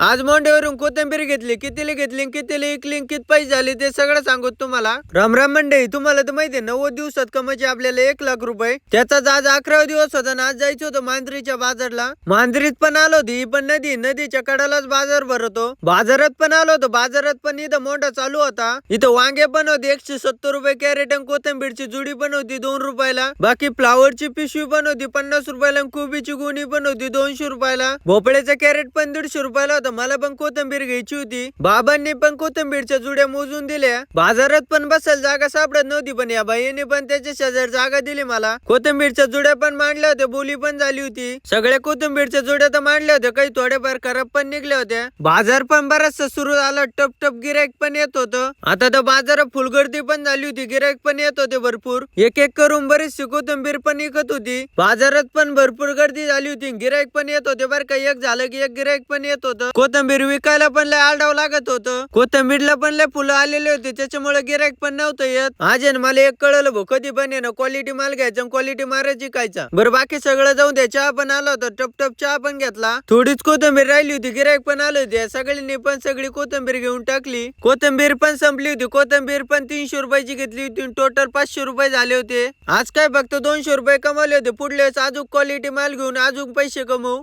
आज मोंडेवरून कोथिंबीर घेतली, कितीला घेतली, कितीला इकली, किती पैसे झाले ते सगळं सांगू तुम्हाला. राम राम मंडळी, तुम्हाला तर माहितीये 90 दिवसात कमायचे आपल्याला 1 लाख रुपये. त्याचाच आज 11वा दिवस होता ना. आज जायचं होतं मांजरीच्या बाजारला. मांजरीत पण आलो होती, पण नदीच्या कडालाच बाजार भरतो. बाजारात पण आलो होतो, बाजारात पण इथं मोठा चालू होता. इथं वांगे पण होते 170 रुपये कॅरेट, आणि कोथिंबीरची जुडी पण होती 2 रुपयाला. बाकी फ्लावरची पिशवी पण होती 50 रुपयाला, आणि कोबीची गुणी पण होती 200 रुपयाला. भोपळ्याचं कॅरेट पण 150 रुपयाला होता. मला पण कोथिंबीर घ्यायची होती. बाबांनी पण कोथिंबीरच्या जुड्या मोजून दिल्या. बाजारात पण बसायला जागा सापडत नव्हती, पण या बाईने पण त्याच्या शेजारी जागा दिली मला. कोथिंबीरच्या जुड्या पण मांडल्या होत्या, बोली पण झाली होती. सगळ्या कोथिंबीरच्या जुड्या तर मांडल्या होत्या, काही थोड्याफार खराब पण निघल्या होत्या. बाजार पण बराचसा सुरू झाला, टप टप गिराईक पण येत होतं. आता तर बाजारात फुलगर्दी पण झाली होती, गिराईक पण येत होते भरपूर. एक एक करून बरीचशी कोथिंबीर पण विकत होती. बाजारात पण भरपूर गर्दी झाली होती, गिराईक पण येत होते बरं का. एक झालं की एक गिराईक पण येत होतं. कोथिंबीर विकायला पण लय आरडाव लागत होतं. कोथिंबीरला पण लय फुलं आलेले होते, त्याच्यामुळे गिराईक पण नव्हतं येत. आज मला एक कळलं भाऊ, कधी पण ना क्वालिटी माल घ्यायचा, क्वालिटी मारायची खायचा. बरं बाकी सगळं जाऊन द्या. चहा पण आला होता, टप टप चहा पण घेतला. थोडीच कोथिंबीर राहिली होती, गिराईक पण आले होते. सगळ्यांनी पण सगळी कोथिंबीर घेऊन टाकली. कोथिंबीर पण संपली होती. कोथिंबीर पण 300 रुपयाची घेतली होती, टोटल 500 रुपये झाले होते. आज काय फक्त 200 रुपये कमावले होते. पुढले अजून क्वालिटी माल घेऊन अजून पैसे कमवू.